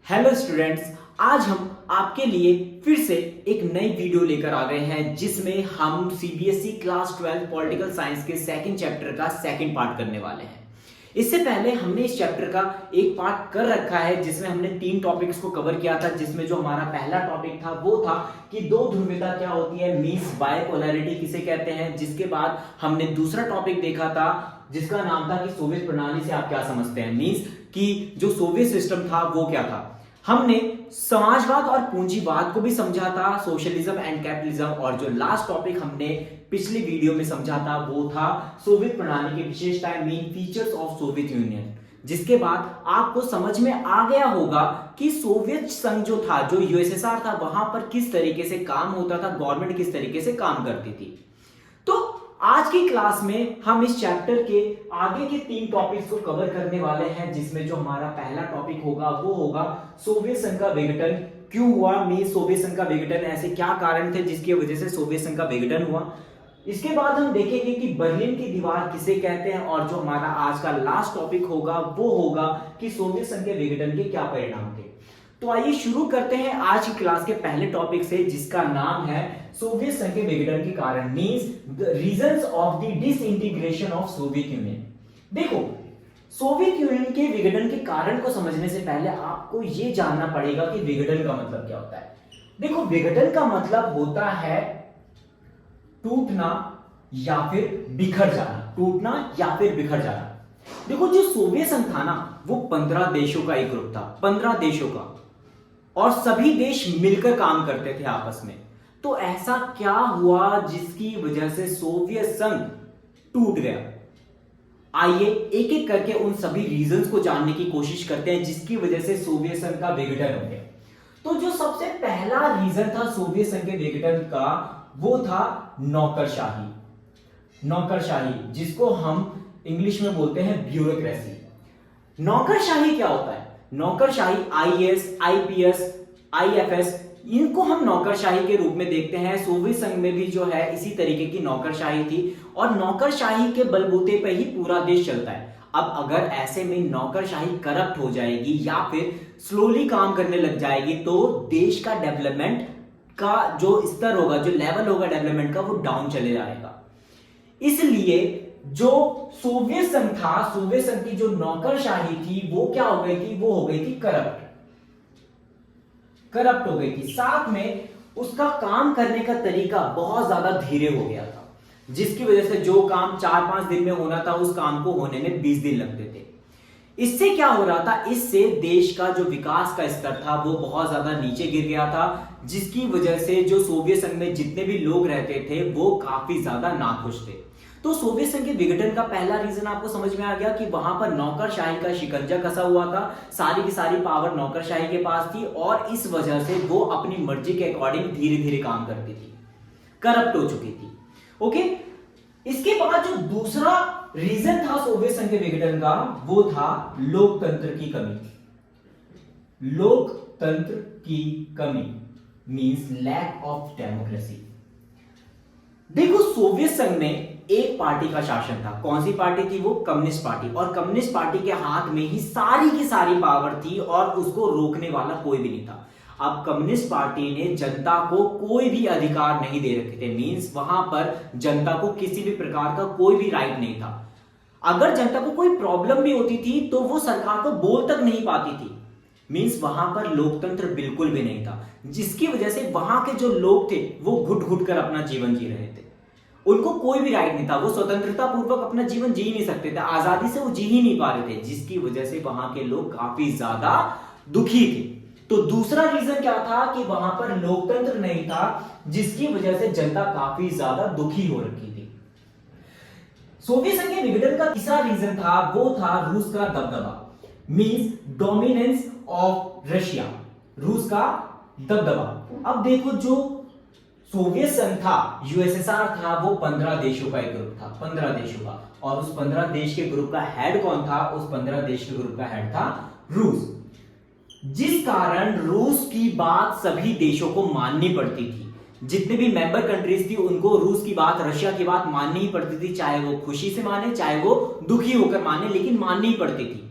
Hello students, आज हम आपके लिए फिर से एक नई वीडियो लेकर आ गए हैं जिसमें हम सीबीएसई क्लास 12 पॉलिटिकल साइंस के सेकंड चैप्टर का सेकंड पार्ट करने वाले हैं। इससे पहले हमने इस चैप्टर का एक पार्ट कर रखा है जिसमें हमने 3 टॉपिक्स को कवर किया था, जिसमें जो हमारा पहला टॉपिक था वो था कि दो ध्रुवीयता क्या होती है, मींस बाइपोलैरिटी किसे कहते हैं। जिसके बाद हमने दूसरा टॉपिक देखा था जिसका नाम था कि सोवियत प्रणाली से आप क्या समझते हैं, मींस कि जो सोवियत सिस्टम था वो क्या था। हमने समाजवाद और पूंजीवाद को भी समझा था, सोशलिज्म एंड कैपिटलिज्म, और जो लास्ट टॉपिक हमने पिछली वीडियो में समझा था वो था सोवियत प्रणाली की विशेषताएं, main features of Soviet union. जिसके बाद आपको समझ में आ गया होगा कि सोवियत संघ जो था, जो यूएसएसआर था, वहां पर किस तरीके से काम होता था, गवर्नमेंट किस तरीके से काम करती थी। तो आज की क्लास में हम इस चैप्टर के आगे के 3 टॉपिक्स को कवर करने वाले हैं, जिसमें जो हमारा पहला टॉपिक होगा वो होगा सोवियत संघ का विघटन क्यों हुआ, मींस सोवियत संघ का विघटन ऐसे क्या कारण थे जिसकी वजह से सोवियत संघ का विघटन हुआ। इसके बाद हम देखेंगे कि बर्लिन की दीवार किसे कहते हैं, और जो हमारा आज का लास्ट टॉपिक होगा वो होगा कि सोवियत संघ के विघटन के क्या परिणाम थे। तो आइए शुरू करते हैं आज की क्लास के पहले टॉपिक से, जिसका नाम है सोवियत संघ के विघटन के कारण, means the reasons of the disintegration of Soviet union. देखो, सोवियत यूनियन के विघटन के कारण को समझने से पहले आपको यह जानना पड़ेगा कि विघटन का मतलब क्या होता है। देखो, विघटन का मतलब होता है टूटना या फिर बिखर जाना, टूटना या फिर बिखर जाना। देखो, जो सोवियत संघ था ना, वो 15 देशों का एक ग्रुप था, 15 देशों का, और सभी देश मिलकर काम करते थे आपस में। तो ऐसा क्या हुआ जिसकी वजह से सोवियत संघ टूट गया? आइए एक एक करके उन सभी रीजंस को जानने की कोशिश करते हैं जिसकी वजह से सोवियत संघ का विघटन हो गया। तो जो सबसे पहला रीजन था सोवियत संघ के विघटन का, वो था नौकरशाही। नौकरशाही, जिसको हम इंग्लिश में बोलते हैं ब्यूरोक्रेसी। नौकरशाही क्या होता है? नौकरशाही आईएएस, आईपीएस, आईएफएस, इनको हम नौकरशाही के रूप में देखते हैं। सोवियत संघ में भी जो है इसी तरीके की नौकरशाही थी, और नौकरशाही के बलबूते पर ही पूरा देश चलता है। अब अगर ऐसे में नौकरशाही करप्ट हो जाएगी या फिर स्लोली काम करने लग जाएगी, तो देश का डेवलपमेंट का जो स्तर होगा, जो लेवल होगा डेवलपमेंट का, वो डाउन चले जाएगा। इसलिए जो सोवियत संघ था, सोवियत संघ की जो नौकरशाही थी वो क्या हो गई थी? वो हो गई थी करप्ट, करप्ट हो गई थी। साथ में उसका काम करने का तरीका बहुत ज्यादा धीरे हो गया था, जिसकी वजह से जो काम 4-5 दिन में होना था, उस काम को होने में 20 दिन लगते थे। इससे क्या हो रहा था? इससे देश का जो विकास का स्तर था वो बहुत ज्यादा नीचे गिर गया था, जिसकी वजह से जो सोवियत संघ में जितने भी लोग रहते थे वो काफी ज्यादा नाखुश थे। तो सोवियत संघ के विघटन का पहला रीजन आपको समझ में आ गया कि वहां पर नौकरशाही का शिकंजा कसा हुआ था, सारी की सारी पावर नौकरशाही के पास थी, और इस वजह से वो अपनी मर्जी के अकॉर्डिंग धीरे धीरे काम करती थी, करप्ट हो चुकी थी। ओके, इसके बाद जो दूसरा रीजन था सोवियत संघ के विघटन का, वो था लोकतंत्र की कमी। लोकतंत्र की कमी मींस लैक ऑफ डेमोक्रेसी। देखो, सोवियत संघ में एक पार्टी का शासन था। कौन सी पार्टी थी वो? Communist party. और कम्युनिस्ट पार्टी के हाथ में ही सारी की सारी पावर थी, और उसको रोकने वाला कोई भी नहीं था। अब कम्युनिस्ट पार्टी ने जनता को कोई भी अधिकार नहीं दे रखे थे, मींस वहां पर जनता को किसी भी प्रकार का कोई भी राइट नहीं था। अगर जनता को कोई प्रॉब्लम भी होती थी तो वो सरकार को बोल तक नहीं पाती थी, मींस वहां पर लोकतंत्र बिल्कुल भी नहीं था, जिसकी वजह से वहां के जो लोग थे वो घुट घुट कर अपना जीवन जी रहे थे। उनको कोई भी राइट नहीं था, वो स्वतंत्रता पूर्वक अपना जीवन जी नहीं सकते थे, आजादी से वो जी ही नहीं पा रहे थे, जिसकी वजह से वहां के लोग काफी ज्यादा दुखी थे। तो दूसरा रीजन क्या था कि वहां पर लोकतंत्र नहीं था, जिसकी वजह से जनता काफी ज्यादा दुखी हो रखी थी। सोवियत संघ के विघटन का तीसरा रीजन था, वो था रूस का दबदबा, मींस डोमिनेंस ऑफ रशिया, रूस का दबदबा। अब देखो, जो सोवियत संघ था, यूएसएसआर था, वो 15 देशों का एक ग्रुप था, 15 देशों का, और उस 15 देश के ग्रुप का हेड कौन था? उस 15 देश के ग्रुप का हेड था रूस, जिस कारण रूस की बात सभी देशों को माननी पड़ती थी। जितने भी मेंबर कंट्रीज थी उनको रूस की बात, रशिया की बात माननी ही पड़ती थी, चाहे वो खुशी से माने चाहे वो दुखी होकर माने, लेकिन माननी ही पड़ती थी।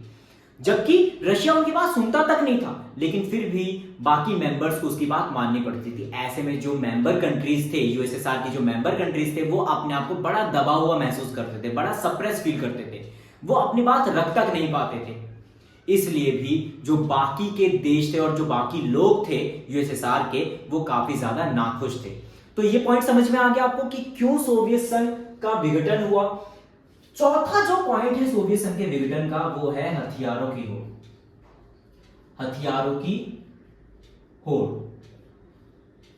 जबकि रशिया उनकी बात सुनता तक नहीं था, लेकिन फिर भी बाकी मेंबर्स को उसकी बात माननी पड़ती थी। ऐसे में जो मेंबर कंट्रीज थे, यूएसएसआर की जो मेंबर कंट्रीज थे, वो अपने आप को बड़ा दबा हुआ महसूस करते थे, बड़ा सप्रेस फील करते थे, वो अपनी बात रख तक नहीं पाते थे। इसलिए भी जो बाकी के देश थे और जो बाकी लोग थे यूएसएसआर के, वो काफी ज्यादा नाखुश थे। तो ये पॉइंट समझ में आ गया आपको कि क्यों सोवियत संघ का विघटन हुआ। चौथा जो पॉइंट है सोवियत संघ के विघटन का, वो है हथियारों की होड़। हथियारों की होड़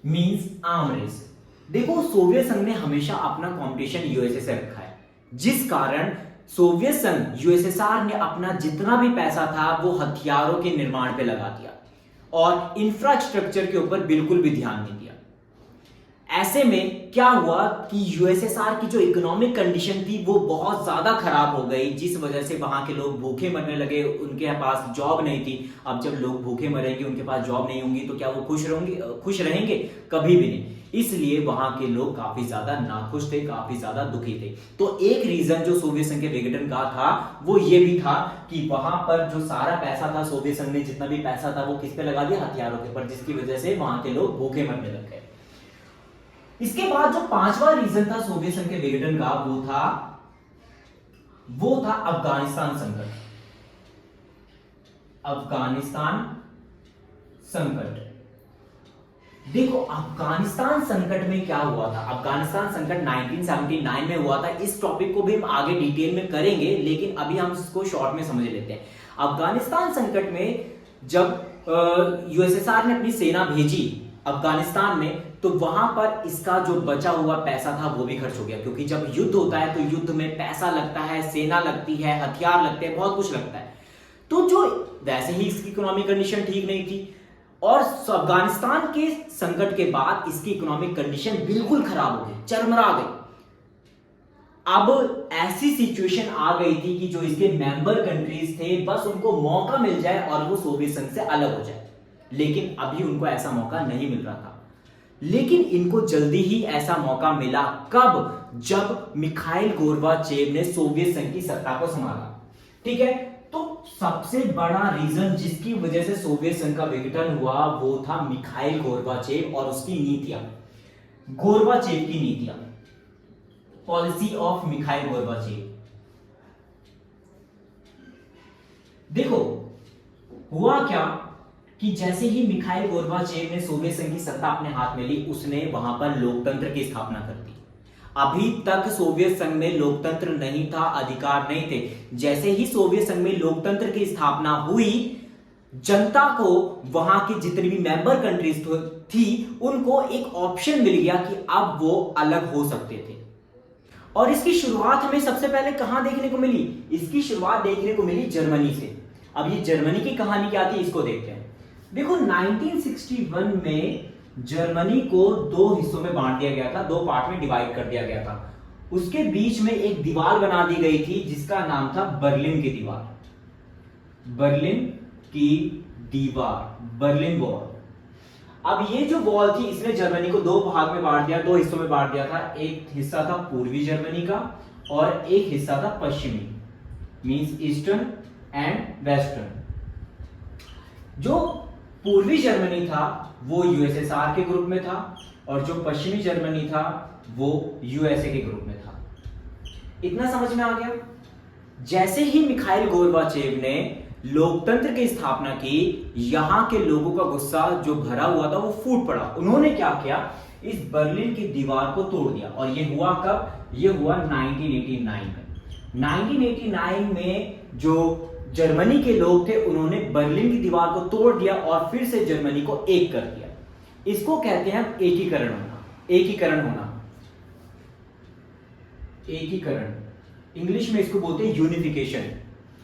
मींस आर्म रेस। देखो, सोवियत संघ ने हमेशा अपना कंपटीशन यूएसए से रखा है, जिस कारण सोवियत संघ यूएसएसआर ने अपना जितना भी पैसा था वो हथियारों के निर्माण पे लगा दिया और इंफ्रास्ट्रक्चर के ऊपर बिल्कुल भी ध्यान नहीं दिया। ऐसे में क्या हुआ कि यूएसएसआर की जो इकोनॉमिक कंडीशन थी वो बहुत ज्यादा खराब हो गई, जिस वजह से वहां के लोग भूखे मरने लगे, उनके पास जॉब नहीं थी। अब जब लोग भूखे मरेंगे, उनके पास जॉब नहीं होंगी, तो क्या वो खुश रहेंगे? कभी भी नहीं। इसलिए वहां के लोग काफी ज्यादा नाखुश थे, काफी ज्यादा दुखी थे। तो एक रीजन जो सोवियत संघ के विघटन का था वो ये भी था कि वहां पर जो सारा पैसा था, सोवियत संघ ने जितना भी पैसा था वो किस पे लगा दिया? हथियारों के ऊपर, जिसकी वजह से वहां के लोग भूखे मरने लग गए। इसके बाद जो पांचवा रीजन था सोवियत संघ के विघटन का, वो था अफगानिस्तान संकट। अफगानिस्तान संकट। देखो, अफगानिस्तान संकट में क्या हुआ था? अफगानिस्तान संकट 1979 में हुआ था। इस टॉपिक को भी हम आगे डिटेल में करेंगे, लेकिन अभी हम इसको शॉर्ट में समझ लेते हैं। अफगानिस्तान संकट में जब यूएसएसआर ने अपनी सेना भेजी अफगानिस्तान में, तो वहां पर इसका जो बचा हुआ पैसा था वो भी खर्च हो गया, क्योंकि जब युद्ध होता है तो युद्ध में पैसा लगता है, सेना लगती है, हथियार लगते हैं, बहुत कुछ लगता है। तो जो वैसे ही इसकी इकोनॉमिक कंडीशन ठीक नहीं थी, और अफगानिस्तान के संकट के बाद इसकी इकोनॉमिक कंडीशन बिल्कुल खराब हो गई, चरमरा गई। अब ऐसी सिचुएशन आ गई थी कि जो इसके मेंबर कंट्रीज थे, बस उनको मौका मिल जाए और वो सोवियत संघ से अलग हो जाए, लेकिन अभी उनको ऐसा मौका नहीं मिल रहा था। लेकिन इनको जल्दी ही ऐसा मौका मिला। कब? जब मिखाइल गोर्बाचेव ने सोवियत संघ की सत्ता को संभाला। ठीक है, तो सबसे बड़ा रीजन जिसकी वजह से सोवियत संघ का विघटन हुआ वो था मिखाइल गोर्बाचेव और उसकी नीतियां। गोर्बाचेव की नीतियां, पॉलिसी ऑफ मिखाइल गोर्बाचेव। देखो, हुआ क्या कि जैसे ही मिखाइल गोर्बाचेव ने सोवियत संघ की सत्ता अपने हाथ में ली, उसने वहां पर लोकतंत्र की स्थापना कर दी। अभी तक सोवियत संघ में लोकतंत्र नहीं था, अधिकार नहीं थे। जैसे ही सोवियत संघ में लोकतंत्र की स्थापना हुई, जनता को, वहां की जितनी भी मेंबर कंट्रीज थी, उनको एक ऑप्शन मिल गया कि अब वो अलग हो सकते थे। और इसकी शुरुआत हमें सबसे पहले कहां देखने को मिली? इसकी शुरुआत देखने को मिली जर्मनी से। अब ये जर्मनी की कहानी क्या थी, इसको देखते हैं। देखो, 1961 में जर्मनी को दो हिस्सों में बांट दिया गया था, दो पार्ट में डिवाइड कर दिया गया था। उसके बीच में एक दीवार बना दी गई थी जिसका नाम था बर्लिन की दीवार। बर्लिन की दीवार, बर्लिन वॉल। अब ये जो वॉल थी, इसने जर्मनी को दो भाग में बांट दिया, दो हिस्सों में बांट दिया था। एक हिस्सा था पूर्वी जर्मनी का और एक हिस्सा था पश्चिमी, मींस ईस्टर्न एंड वेस्टर्न। जो पूर्वी जर्मनी था वो यूएसएसआर के ग्रुप में था और जो पश्चिमी जर्मनी था वो यूएसए के ग्रुप में था। इतना समझ में आ गया? जैसे ही मिखाइल गोर्बाचेव ने लोकतंत्र की स्थापना की, यहां के लोगों का गुस्सा जो भरा हुआ था वो फूट पड़ा। उन्होंने क्या किया? इस बर्लिन की दीवार को तोड़ दिया। और ये हुआ कब? ये हुआ 1989 में। 1989 में जो जर्मनी के लोग थे, उन्होंने बर्लिन की दीवार को तोड़ दिया और फिर से जर्मनी को एक कर दिया। इसको कहते हैं एकीकरण होना। एकीकरण होना, एकीकरण, इंग्लिश में इसको बोलते हैं यूनिफिकेशन।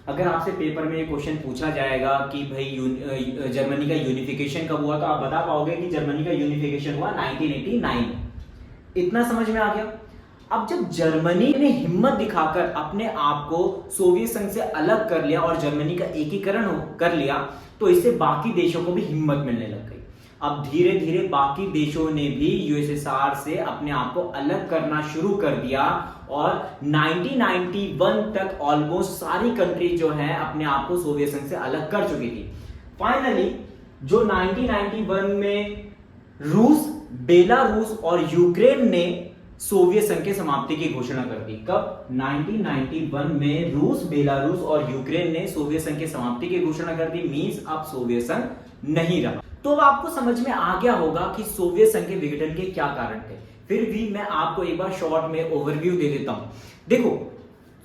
अगर आपसे पेपर में ये क्वेश्चन पूछा जाएगा कि भाई जर्मनी का यूनिफिकेशन कब हुआ, तो आप बता पाओगे कि जर्मनी का यूनिफिकेशन हुआ 1989 में। इतना समझ में आ गया? अब जब जर्मनी ने हिम्मत दिखाकर अपने आप को सोवियत संघ से अलग कर लिया और जर्मनी का एकीकरण कर लिया, तो इससे बाकी देशों को भी हिम्मत मिलने लग गई। अब धीरे धीरे बाकी देशों ने भी यूएसएसआर से अपने आप को अलग करना शुरू कर दिया और 1991 तक ऑलमोस्ट सारी कंट्री जो है अपने आप को सोवियत संघ से अलग कर चुकी थी। फाइनली जो 1991 में रूस, बेलारूस और यूक्रेन ने सोवियत संघ के समाप्ति की घोषणा कर दी। कब? 1991 में रूस, बेलारूस और यूक्रेन ने सोवियत संघ की समाप्ति की घोषणा कर दी। मींस अब सोवियत संघ नहीं रहा। तो अब आपको समझ में आ गया होगा कि सोवियत संघ के विघटन के क्या कारण थे। फिर भी मैं आपको एक बार शॉर्ट में ओवरव्यू दे देता हूं। देखो,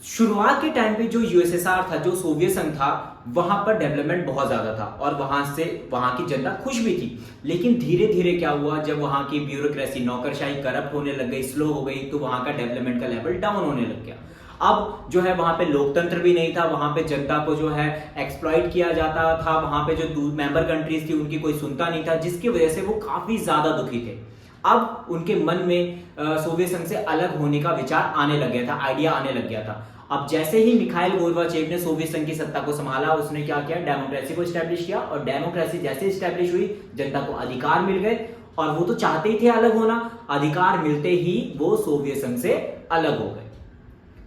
शुरुआत के टाइम पे जो यूएसएसआर था, जो सोवियत संघ था, वहां पर डेवलपमेंट बहुत ज्यादा था और वहां की जनता खुश भी थी। लेकिन धीरे धीरे क्या हुआ, जब वहां की ब्यूरोक्रेसी, नौकरशाही करप्ट होने लग गई, स्लो हो गई, तो वहां का डेवलपमेंट का लेवल डाउन होने लग गया। अब जो है वहां पे लोकतंत्र भी नहीं था, वहां पे जनता को जो है एक्सप्लॉइट किया जाता था, वहां पे जो मेंबर कंट्रीज थी उनकी कोई सुनता नहीं था, जिसकी वजह से वो काफी ज्यादा दुखी थे। अब उनके मन में सोवियत संघ से अलग होने का विचार आने लग गया था, आइडिया आने लग गया था। अब जैसे ही मिखाइल गोर्बाचेव ने सोवियत संघ की सत्ता को संभाला, उसने क्या किया, डेमोक्रेसी को स्टैब्लिश किया और डेमोक्रेसी जैसे स्टैब्लिश हुई, जनता को अधिकार मिल गए और वो तो चाहते ही थे अलग होना, अधिकार मिलते ही वो सोवियत संघ से अलग हो गए।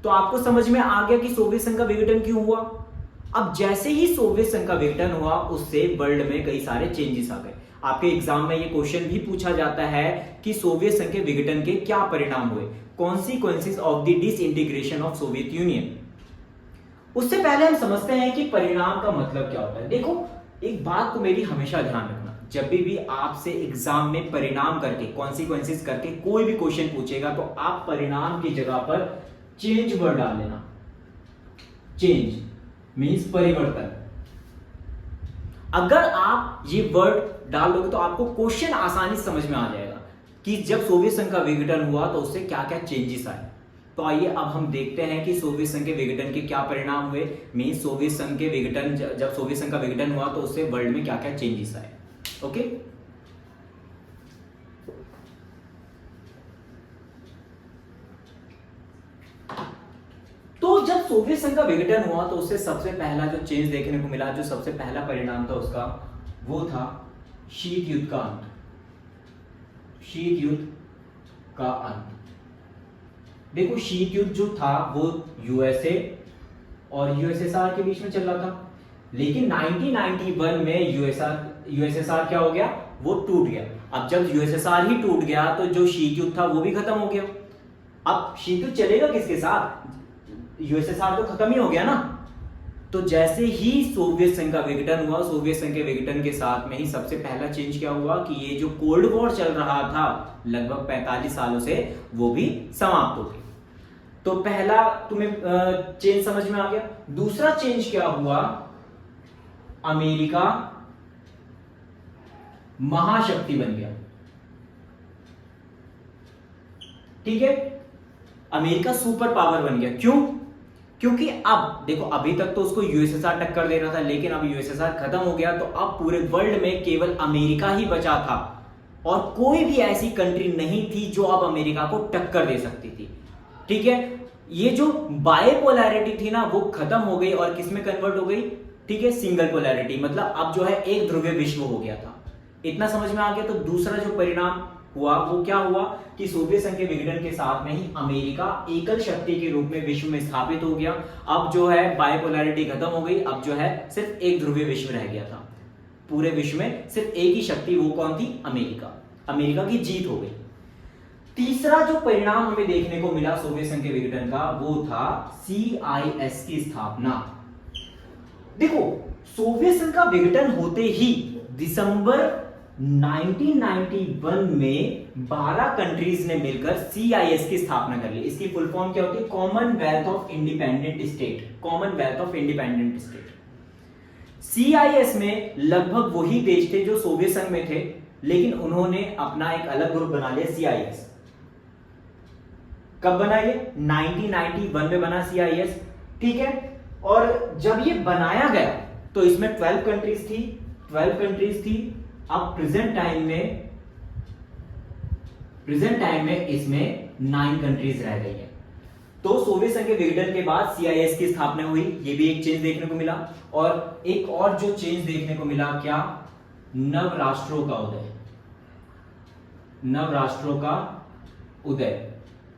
तो आपको समझ में आ गया कि सोवियत संघ का विघटन क्यों हुआ। अब जैसे ही सोवियत संघ का विघटन हुआ, उससे वर्ल्ड में कई सारे चेंजेस आ गए। आपके एग्जाम में ये क्वेश्चन भी पूछा जाता है कि सोवियत संघ के विघटन के क्या परिणाम हुए, consequences of the disintegration of Soviet union. उससे पहले हम समझते हैं कि परिणाम का मतलब क्या होता है। देखो, एक बात को मेरी हमेशा ध्यान रखना, जब भी आपसे एग्जाम में परिणाम करके, कॉन्सिक्वेंसेस करके कोई भी क्वेश्चन पूछेगा, तो आप परिणाम की जगह पर चेंज वर्ड डाल लेना। चेंज मीन्स परिवर्तन। अगर आप ये वर्ड डाल दोगे तो आपको क्वेश्चन आसानी से समझ में आ जाएगा कि जब सोवियत संघ का विघटन हुआ तो उससे क्या क्या चेंजेस आए। तो आइए अब हम देखते हैं कि सोवियत संघ के विघटन के क्या परिणाम हुए। मींस सोवियत संघ के विघटन, जब सोवियत संघ का विघटन हुआ तो उससे वर्ल्ड में क्या क्या चेंजेस आए। ओके, तो जब सोवियत संघ का विघटन हुआ तो उससे सबसे पहला जो चेंज देखने को मिला, जो सबसे पहला परिणाम था उसका, वो था शीत युद्ध का अंत। शीत युद्ध का अंत। देखो, शीत युद्ध जो था वो यूएसए और यूएसएसआर के बीच में चल रहा था, लेकिन 1991 में यूएसएसआर क्या हो गया, वो टूट गया। अब जब यूएसएसआर ही टूट गया तो जो शीत युद्ध था वो भी खत्म हो गया। अब शीत युद्ध चलेगा किसके साथ, यूएसएसआर तो खत्म ही हो गया ना। तो जैसे ही सोवियत संघ का विघटन हुआ, सोवियत संघ के विघटन के साथ में ही सबसे पहला चेंज क्या हुआ कि ये जो कोल्ड वॉर चल रहा था लगभग 45 सालों से, वो भी समाप्त हो गया। तो पहला तुम्हें चेंज समझ में आ गया। दूसरा चेंज क्या हुआ, अमेरिका महाशक्ति बन गया। ठीक है, अमेरिका सुपर पावर बन गया। क्यों? क्योंकि अब देखो, अभी तक तो उसको यूएसएसआर टक्कर दे रहा था, लेकिन अब यूएसएसआर खत्म हो गया तो अब पूरे वर्ल्ड में केवल अमेरिका ही बचा था और कोई भी ऐसी कंट्री नहीं थी जो अब अमेरिका को टक्कर दे सकती थी। ठीक है, ये जो बायपोलैरिटी थी ना वो खत्म हो गई और किस में कन्वर्ट हो गई, ठीक है, सिंगल पोलैरिटी। मतलब अब जो है एक ध्रुवीय विश्व हो गया था। इतना समझ में आ गया। तो दूसरा जो परिणाम हुआ वो क्या हुआ कि सोवियत संघ के विघटन के साथ में ही अमेरिका एकल शक्ति के रूप में विश्व में स्थापित हो गया। अब जो है बायपोलैरिटी खत्म हो गई, अब जो है सिर्फ एक ध्रुवीय विश्व रह गया था। पूरे विश्व में सिर्फ एक ही शक्ति, वो कौन थी, अमेरिका। अमेरिका की जीत हो गई। तीसरा जो परिणाम हमें देखने को मिला सोवियत संघ के विघटन का, वो था CIS की स्थापना। देखो, सोवियत संघ का विघटन होते ही दिसंबर 1991 में 12 कंट्रीज ने मिलकर CIS की स्थापना कर ली। इसकी फुल फॉर्म क्या होती है, Commonwealth of independent state. Commonwealth of independent state. CIS में लगभग वही देश थे जो सोवियत संघ में थे, लेकिन उन्होंने अपना एक अलग ग्रुप बना लिया, CIS। कब बना ये, 1991 में बना CIS। ठीक है, और जब ये बनाया गया तो इसमें 12 कंट्रीज थी। अब प्रेजेंट टाइम में इसमें 9 कंट्रीज रह गई है। तो सोवियत संघ के विघटन के बाद CIS की स्थापना हुई, ये भी एक चेंज देखने को मिला। और एक और जो चेंज देखने को मिला, क्या, नव राष्ट्रों का उदय, नव राष्ट्रों का उदय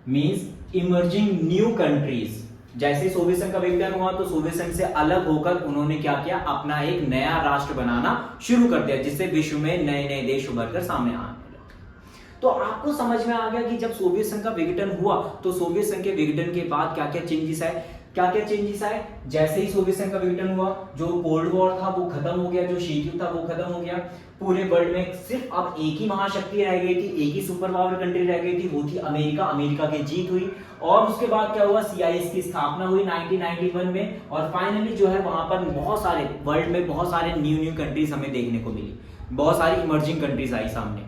मींस इमर्जिंग न्यू कंट्रीज। जैसे सोवियत संघ का विघटन हुआ तो सोवियत संघ से अलग होकर उन्होंने क्या किया, अपना एक नया राष्ट्र बनाना शुरू कर दिया, जिससे विश्व में नए नए देश उभर कर सामने आने लगे। तो आपको समझ में आ गया कि जब सोवियत संघ का विघटन हुआ तो सोवियत संघ के विघटन के बाद क्या क्या चेंजेस आए, क्या क्या चेंजेस आए। जैसे ही सोवियत संघ का विघटन हुआ, जो कोल्ड वॉर था वो खत्म हो गया, जो शीत युद्ध था वो खत्म हो गया। पूरे वर्ल्ड में सिर्फ अब एक ही महाशक्ति रह गई थी, एक ही सुपर पावर कंट्री रह गई थी, वो थी अमेरिका। अमेरिका की जीत हुई और उसके बाद क्या हुआ, सीआईएस की स्थापना हुई 1991 में। और फाइनली जो है वहां पर बहुत सारे वर्ल्ड में बहुत सारे न्यू कंट्रीज हमें देखने को मिली, बहुत सारी इमर्जिंग कंट्रीज आई सामने।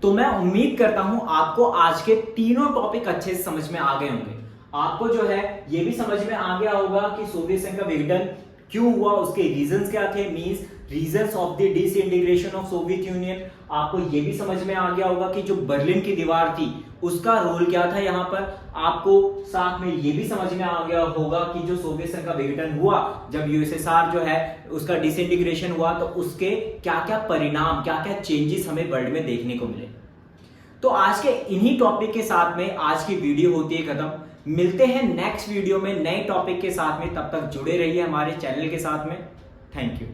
तो मैं उम्मीद करता हूं आपको आज के तीनों टॉपिक अच्छे से समझ में आ गए होंगे। आपको जो है ये भी समझ में आ गया होगा कि सोवियत संघ का विघटन क्यों हुआ, उसके रीजंस क्या थे, means reasons of the disintegration of Soviet union. आपको ये भी समझ में आ गया होगा कि जो बर्लिन की दीवार थी उसका रोल क्या था यहाँ पर। आपको साथ में ये भी समझ में आ गया होगा कि जो सोवियत संघ का विघटन हुआ, जब यूएसएसआर जो है उसका डिसइंटीग्रेशन हुआ, तो उसके क्या क्या परिणाम, क्या क्या चेंजेस हमें वर्ल्ड में देखने को मिले। तो आज के इन्हीं टॉपिक के साथ में आज की वीडियो होती है खत्म। मिलते हैं नेक्स्ट वीडियो में नए टॉपिक के साथ में, तब तक जुड़े रहिए हमारे चैनल के साथ में। Thank you.